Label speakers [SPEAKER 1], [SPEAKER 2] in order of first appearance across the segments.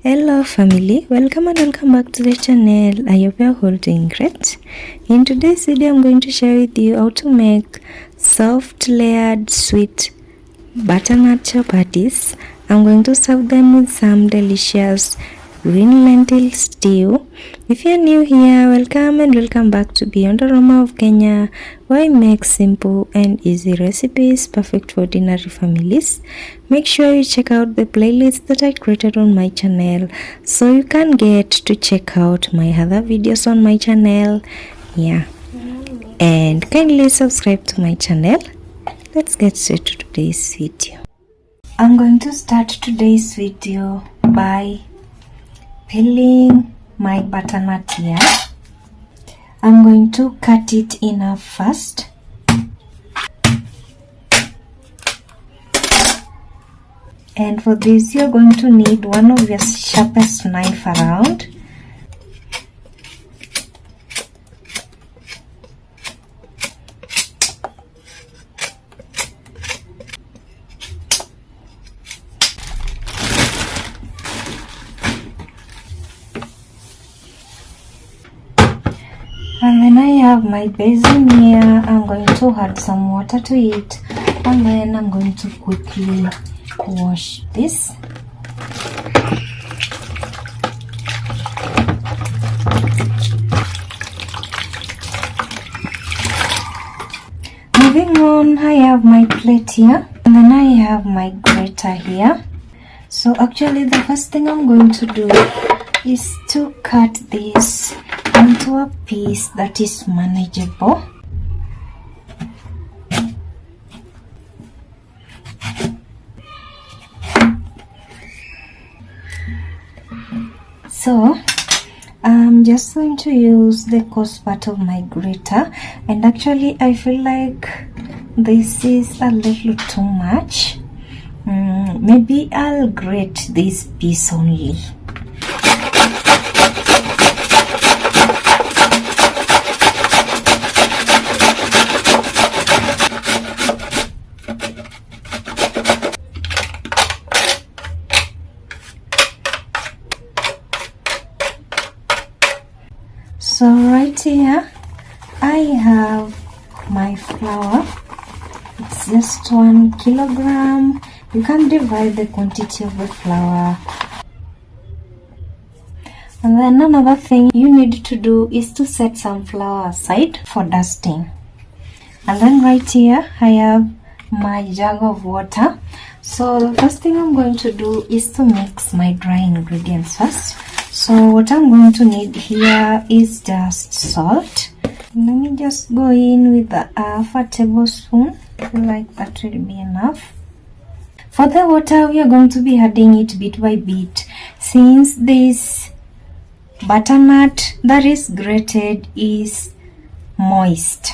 [SPEAKER 1] Hello family, welcome and welcome back to the channel. I hope you're all doing great. In today's video I'm going to share with you how to make soft layered sweet butternut chapatis. I'm going to serve them with some delicious green lentil stew. If you're new here, welcome and welcome back to Beyond Aroma of Kenya, where I make simple and easy recipes perfect for ordinary families. Make sure you check out the playlist that I created on my channel so you can get to check out my other videos on my channel. And kindly subscribe to my channel. Let's get straight to today's video. I'm going to start today's video by peeling my butternut here. I'm going to cut it in half first. And for this you're going to need one of your sharpest knife around. And then I have my basin here. I'm going to add some water to it, and then I'm going to quickly wash this. Moving on, I have my plate here, and then I have my grater here. So actually the first thing I'm going to do is to cut this into a piece that is manageable. So I'm just going to use the coarse part of my grater, and actually I feel like this is a little too much. Maybe I'll grate this piece only. So right here I have my flour. It's just 1 kilogram. You can divide the quantity of the flour. And then another thing you need to do is to set some flour aside for dusting. And then right here I have my jug of water. So the first thing I'm going to do is to mix my dry ingredients first. So what I'm going to need here is just salt. Let me just go in with half a tablespoon. I feel like that will be enough. For the water, we are going to be adding it bit by bit, since this butternut that is grated is moist.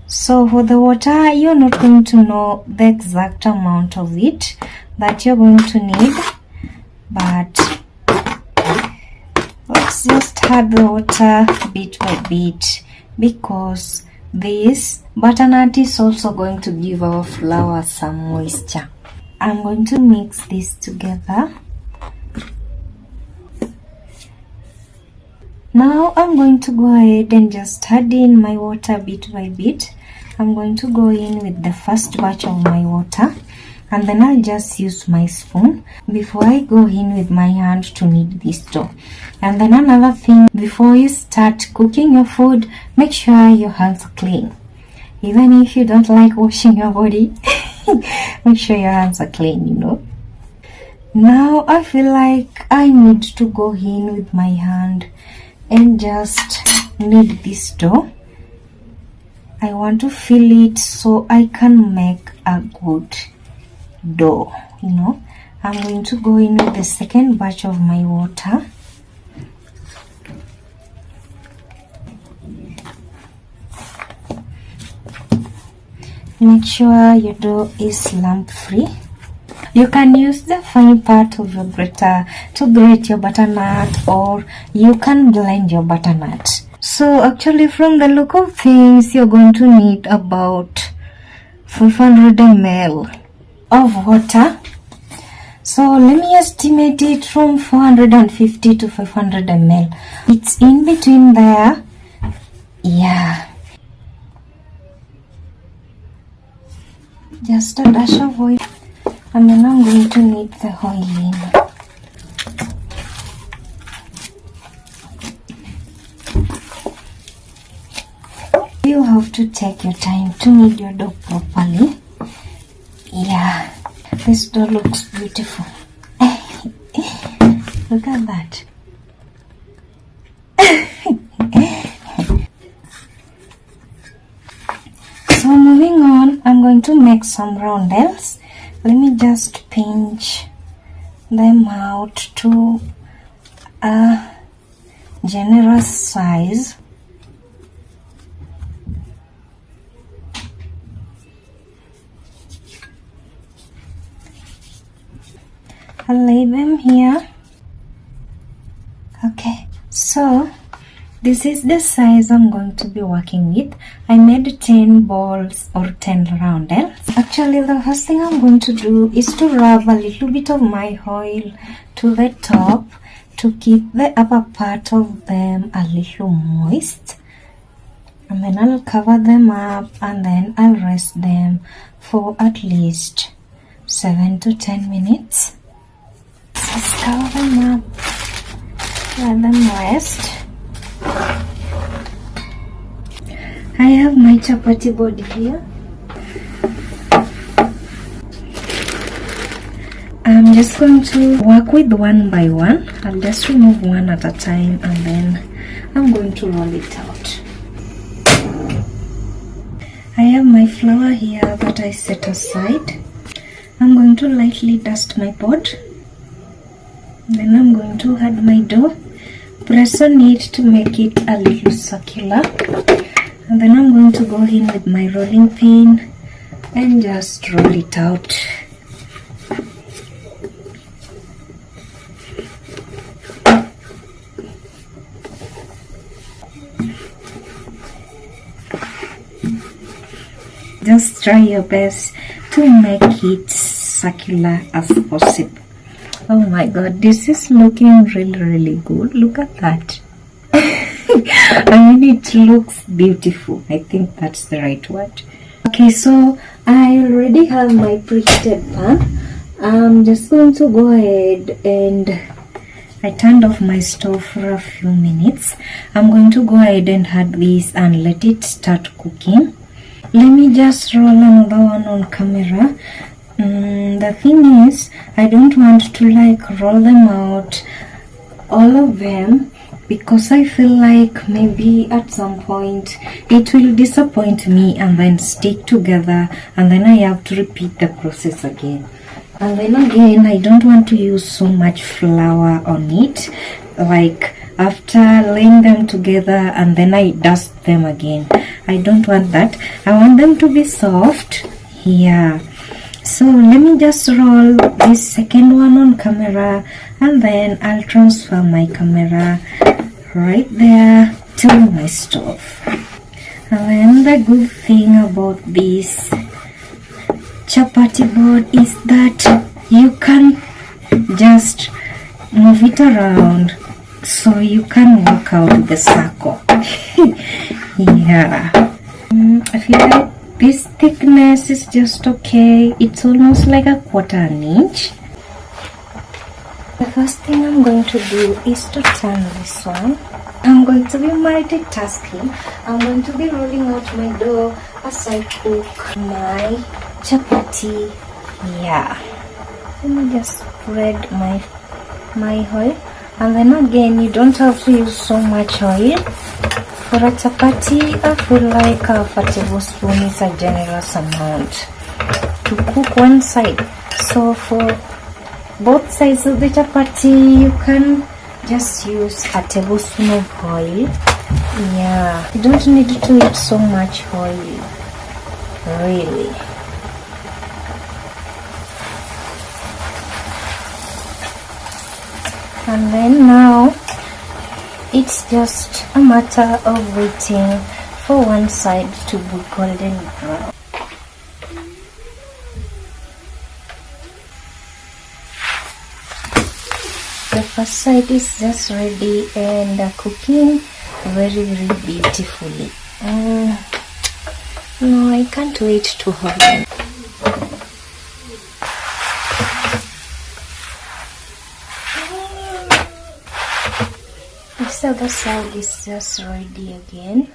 [SPEAKER 1] So for the water, you're not going to know the exact amount of it that you're going to need, but let's just add the water bit by bit, because this butternut is also going to give our flour some moisture. I'm going to mix this together. Now I'm going to go ahead and just add in my water bit by bit. I'm going to go in with the first batch of my water, and then I'll just use my spoon before I go in with my hand to knead this dough. And then another thing, before you start cooking your food, make sure your hands are clean. Even if you don't like washing your body, make sure your hands are clean, you know. Now I feel like I need to go in with my hand and just knead this dough. I want to fill it so I can make a good dough, you know. I'm going to go in with the second batch of my water. Make sure your dough is lump free. You can use the fine part of your grater to grate your butternut, or you can blend your butternut. So actually, from the look of things, you're going to need about 500 ml of water. So let me estimate it from 450 to 500 ml. It's in between there. Yeah. Just a dash of oil. And then I'm going to knead the oil in. You have to take your time to knead your dough properly. Yeah. This dough looks beautiful. Look at that. So moving on, I'm going to make some roundels. Let me just pinch them out to a generous size. I'll lay them here. Okay, so this is the size I'm going to be working with. I made 10 balls or 10 roundels. Actually, the first thing I'm going to do is to rub a little bit of my oil to the top to keep the upper part of them a little moist. And then I'll cover them up and then I'll rest them for at least 7 to 10 minutes. Just cover them up, let them rest. I have my chapati board here. I'm just going to work with one by one. I'll just remove one at a time and then I'm going to roll it out. I have my flour here that I set aside. I'm going to lightly dust my pot. Then I'm going to add my dough. Press on it to make it a little circular. And then I'm going to go in with my rolling pin and just roll it out. Just try your best to make it circular as possible. Oh my god, this is looking really good. Look at that. I mean, it looks beautiful. I think that's the right word. Okay, so I already have my preheated pan. I'm just going to go ahead and I turned off my stove for a few minutes. I'm going to go ahead and add this and let it start cooking. Let me just roll another one on camera. The thing is, I don't want to like roll them out, all of them, because I feel like maybe at some point it will disappoint me and then stick together and then I have to repeat the process again. And then again, I don't want to use so much flour on it, like after laying them together and then I dust them again. I don't want that. I want them to be soft. Yeah. So let me just roll this second one on camera and then I'll transfer my camera right there to my stove. And then the good thing about this chapati board is that you can just move it around so you can work out the circle. Yeah. I feel like this thickness is just okay. It's almost like a quarter an inch. The first thing I'm going to do is to turn this one. I'm going to be multitasking. I'm going to be rolling out my dough as I cook my chapati. Yeah. Let me just spread my oil. And then again, you don't have to use so much oil. For a chapati, I feel like half a tablespoon is a generous amount to cook one side. So for both sides of the chapati, you can just use a tablespoon of oil. Yeah, you don't need to eat so much oil, really. And then now it's just a matter of waiting for one side to be golden brown. first side is just ready and cooking very beautifully. No, I can't wait to have them. This other side is just ready again.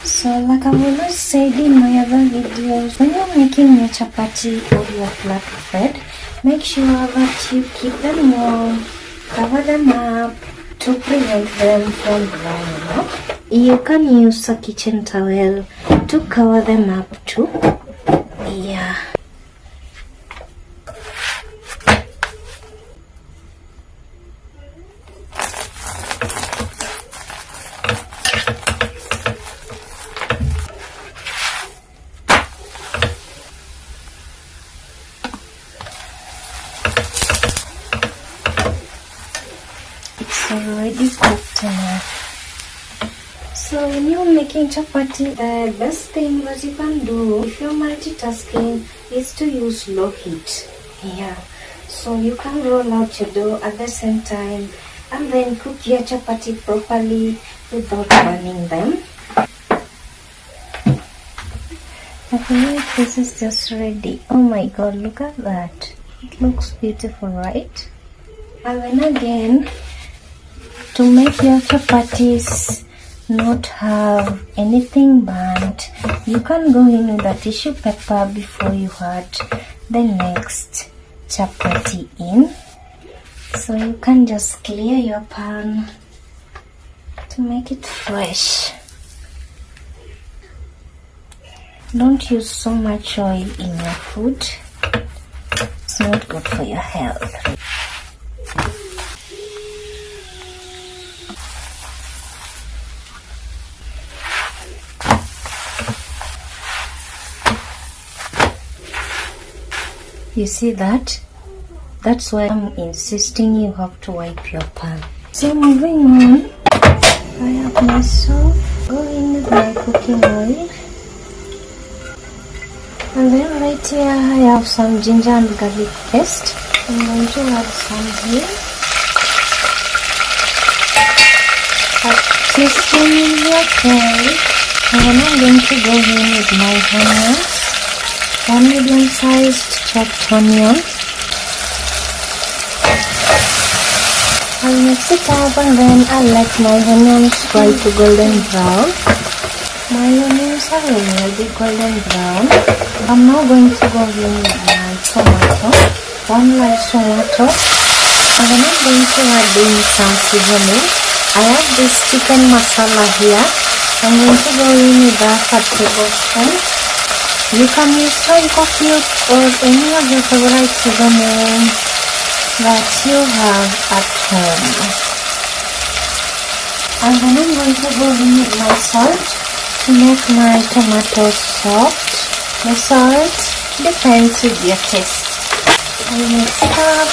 [SPEAKER 1] So like I've always said in my other videos, when you're making your chapati or your flat bread, make sure that you keep them warm, cover them up to prevent them from drying up. You can use a kitchen towel to cover them up too. Yeah. Already cooked enough. So when you're making chapati, the best thing that you can do if you're multitasking is to use low heat. Yeah. So you can roll out your dough at the same time and then cook your chapati properly without burning them. I believe this is just ready. Oh my god, look at that. It looks beautiful, right? And then again, to make your chapatis not have anything burnt, you can go in with a tissue paper before you add the next chapati in. So you can just clear your pan to make it fresh. Don't use so much oil in your food. It's not good for your health. You see that? That's why I'm insisting you have to wipe your pan. So moving on, I have myself go in with my cooking oil. And then right here I have some ginger and garlic paste. I'm going to add some here. A teaspoon is okay. And then I'm going to go in with my onions. 1 medium-sized chopped onion. I'll mix it up and then I'll let my onions fry to golden brown. My onions are already golden brown. I'm now going to go in with my tomato, 1 large tomato, and then I'm going to add in some seasoning. I have this chicken masala here. I'm going to go in with that 1 tablespoon. You can use Royco cube or any of your favorite seasoning that you have at home. And then I'm going to go in with my salt to make my tomatoes soft. The salt depends with your taste. I'll mix it up.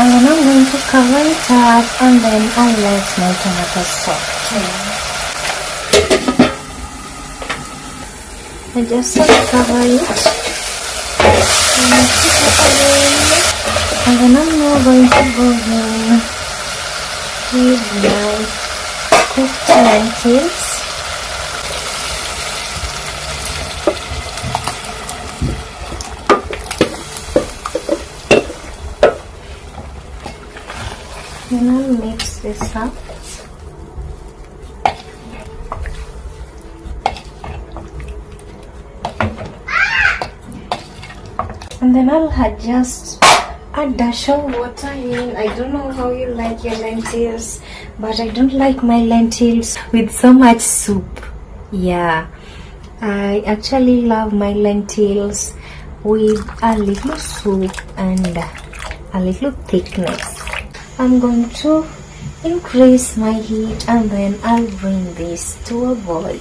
[SPEAKER 1] And then I'm going to cover it up and then I'll let my tomatoes soft. I just cover it and mix it up again, and then I'm now going to go in with my cooked lentils. And I'll mix this up. And then I'll just a dash of water in. I don't know how you like your lentils, but I don't like my lentils with so much soup. Yeah, I actually love my lentils with a little soup and a little thickness. I'm going to increase my heat and then I'll bring this to a boil.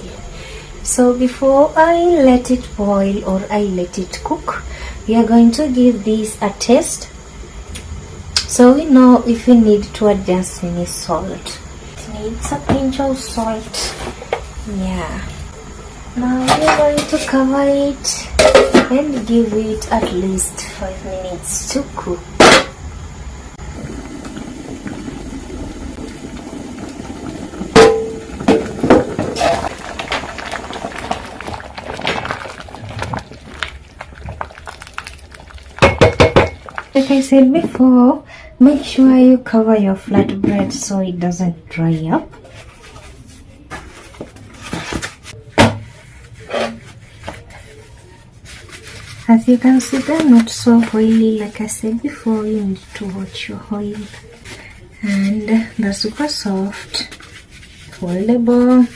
[SPEAKER 1] So before I let it boil or I let it cook, we are going to give this a taste so we know if we need to adjust any salt. It needs a pinch of salt Yeah. Now we're going to cover it and give it at least 5 minutes to cook. Like I said before, make sure you cover your flatbread so it doesn't dry up. As you can see, they're not so oily. Like I said before, you need to watch your oil. And they're super soft, foldable.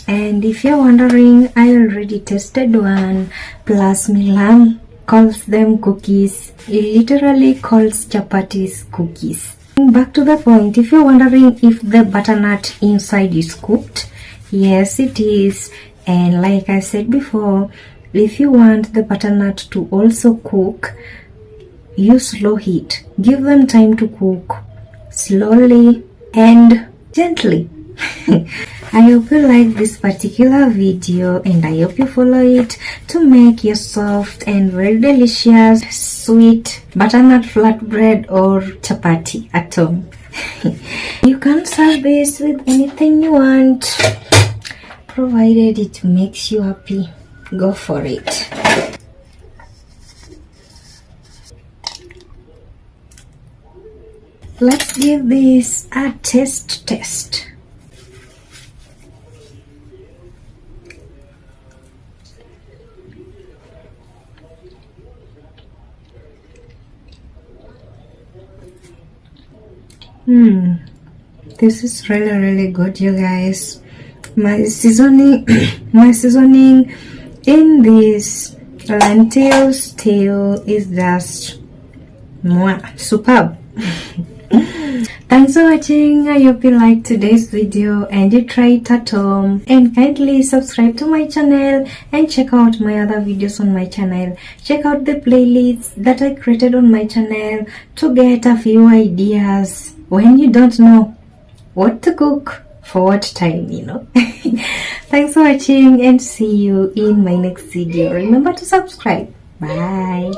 [SPEAKER 1] And if you're wondering, I already tested one, plus Milan calls them cookies. It literally calls chapatis cookies. Back to the point, if you're wondering if the butternut inside is cooked, yes it is. And like I said before, if you want the butternut to also cook, use slow heat. Give them time to cook slowly and gently. I hope you like this particular video and I hope you follow it to make your soft and very delicious sweet butternut flatbread or chapati at home. You can serve this with anything you want, provided it makes you happy. Go for it. Let's give this a taste test. This is really good, you guys. My seasoning in this lentil stew is just superb. Thanks for watching. I hope you liked today's video and you try it at home, and kindly subscribe to my channel and check out my other videos on my channel. Check out the playlists that I created on my channel to get a few ideas when you don't know what to cook for what time, you know. Thanks for watching and see you in my next video. Remember to subscribe. Bye.